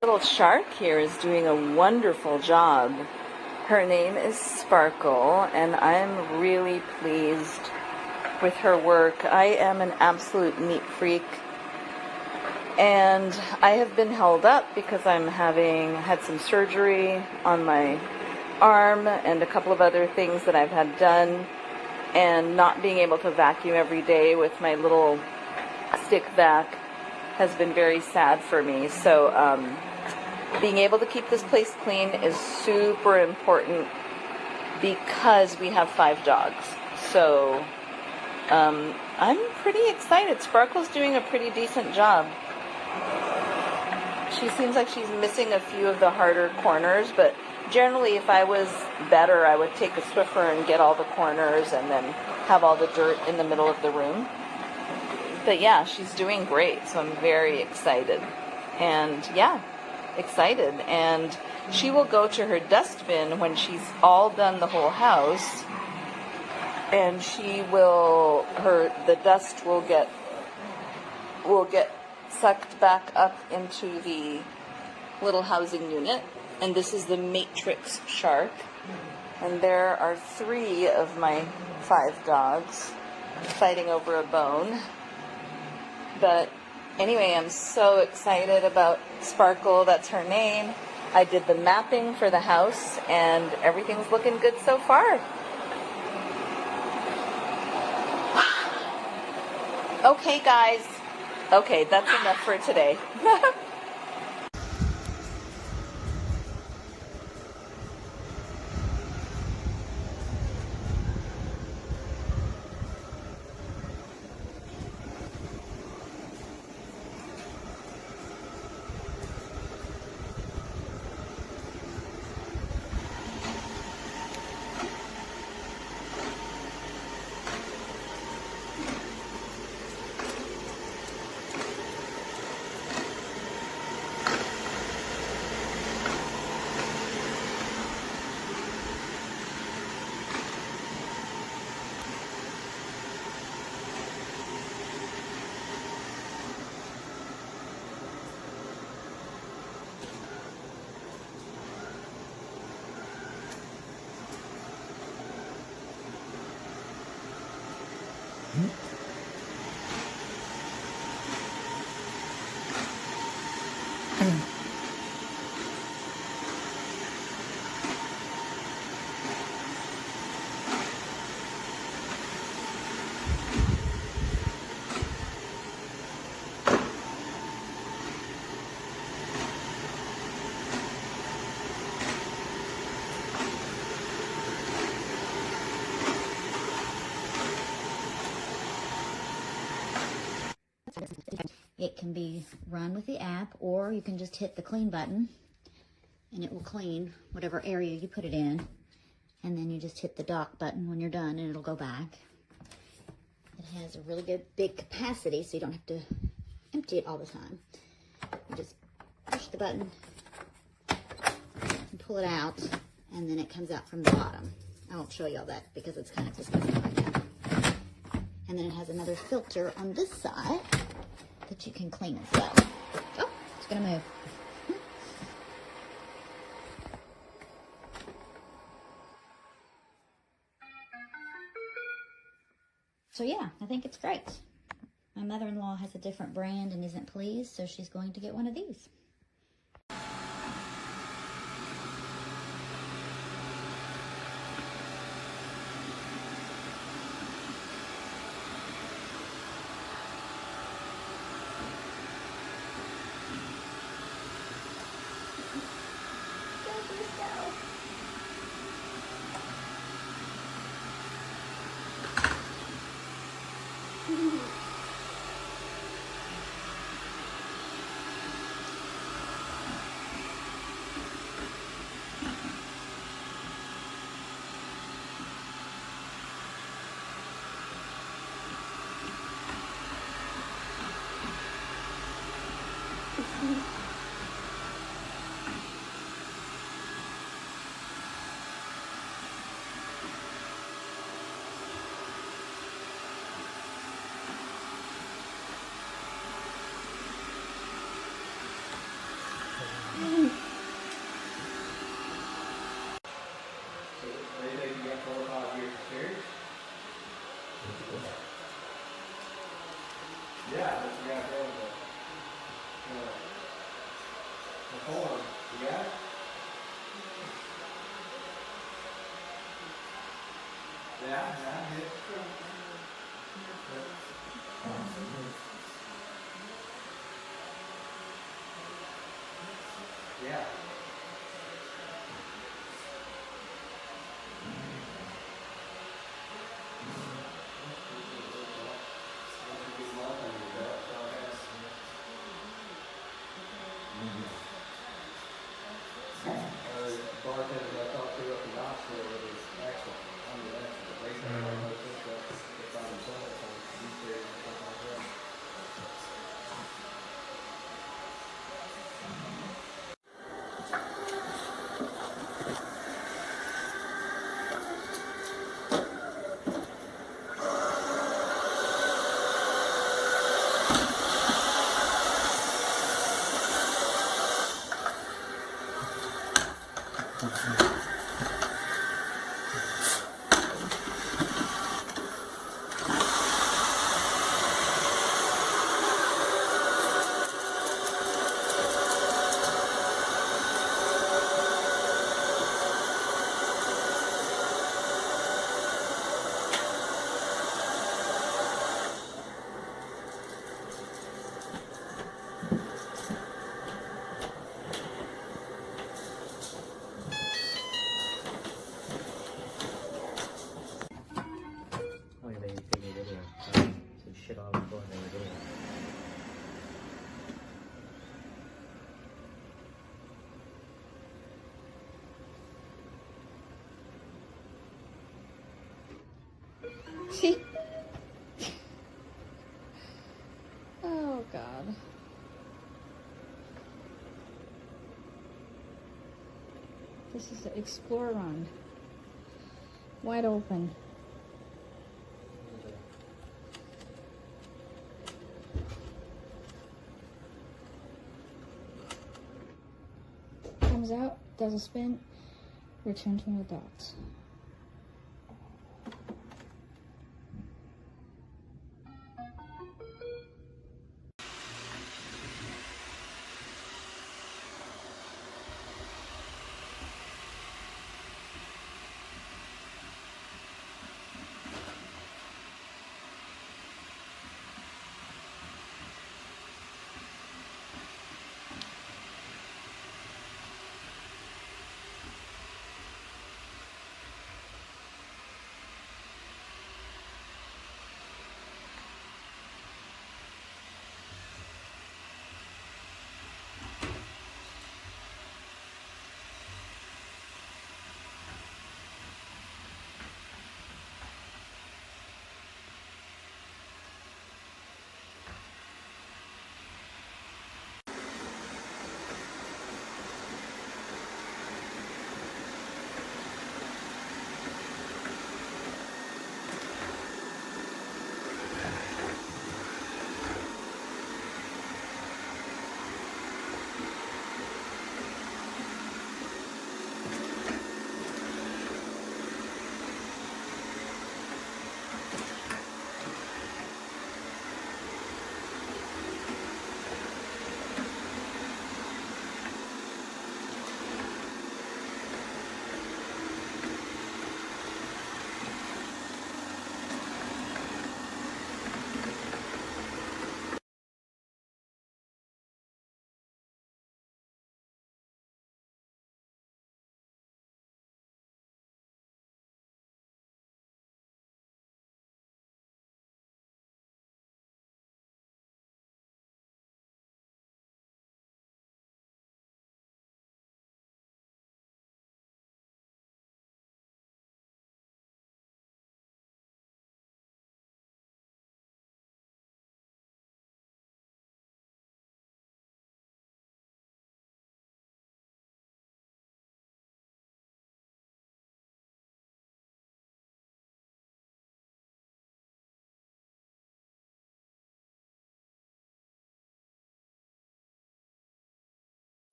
Little shark here is doing a wonderful job. Her name is Sparkle, and I'm really pleased with her work. I am an absolute neat freak, and I have been held up because I'm had some surgery on my arm and a couple of other things that I've had done, and not being able to vacuum every day with my little stick vac has been very sad for me. So being able to keep this place clean is super important because we have 5 dogs. So I'm pretty excited. Sparkle's doing a pretty decent job. She seems like she's missing a few of the harder corners, but generally if I was better, I would take a Swiffer and get all the corners and then have all the dirt in the middle of the room. But yeah, she's doing great, so I'm very excited. And yeah, excited. And she will go to her dustbin when she's all done the whole house, and the dust will get sucked back up into the little housing unit. And this is the matrix shark, and there are 3 of my 5 dogs fighting over a bone. But anyway, I'm so excited about Sparkle. That's her name. I did the mapping for the house, and everything's looking good so far. Okay, guys. Okay, that's enough for today. It can be run with the app, or you can just hit the clean button and it will clean whatever area you put it in. And then you just hit the dock button when you're done and it'll go back. It has a really good big capacity, so you don't have to empty it all the time. You just push the button and pull it out, and then it comes out from the bottom. I won't show you all that because it's kind of disgusting right now. And then it has another filter on this side that you can clean as well. Oh, it's gonna move. So yeah, I think it's great. My mother-in-law has a different brand and isn't pleased, so she's going to get one of these. corn. You got it? Yeah, yeah, yeah. Bartender I talked to up in Knoxville was excellent. I mean, excellent. They say all those stuff by themselves on YouTube and stuff like that. Oh, yeah, they take a video. So shit all before they video. See? Oh, God. This is the Explore Run. Wide open. Comes out, does a spin, return to no dots.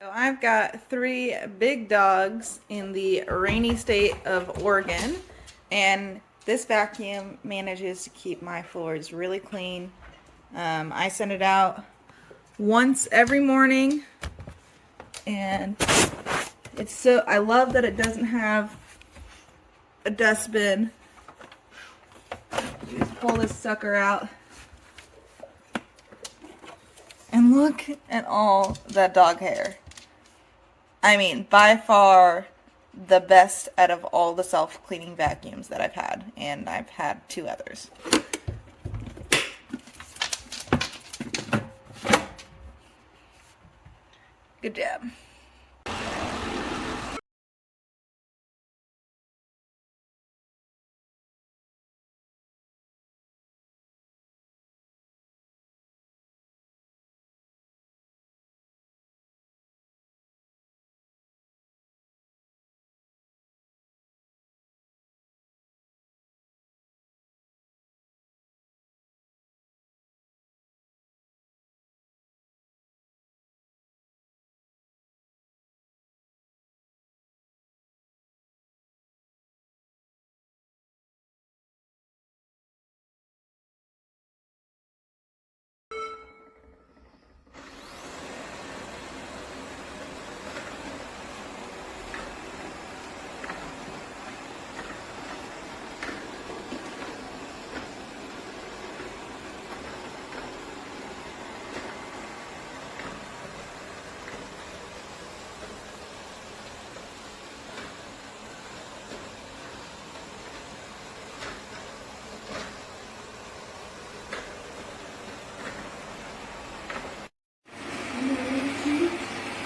So I've got 3 big dogs in the rainy state of Oregon, and this vacuum manages to keep my floors really clean. I send it out once every morning And it's so, I love that it doesn't have a dustbin. You just pull this sucker out. And look at all that dog hair. I mean, by far the best out of all the self-cleaning vacuums that I've had. And I've had 2 others. Good job.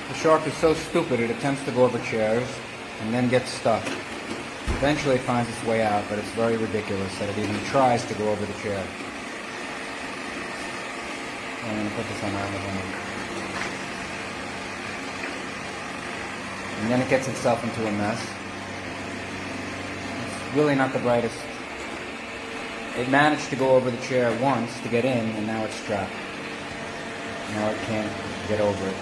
The shark is so stupid it attempts to go over chairs and then gets stuck. Eventually it finds its way out, but it's very ridiculous that it even tries to go over the chair. I'm going to put this on Amazon. And then it gets itself into a mess. It's really not the brightest. It managed to go over the chair once to get in, and now it's trapped. Now it can't get over it.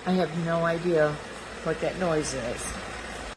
I have no idea what that noise is.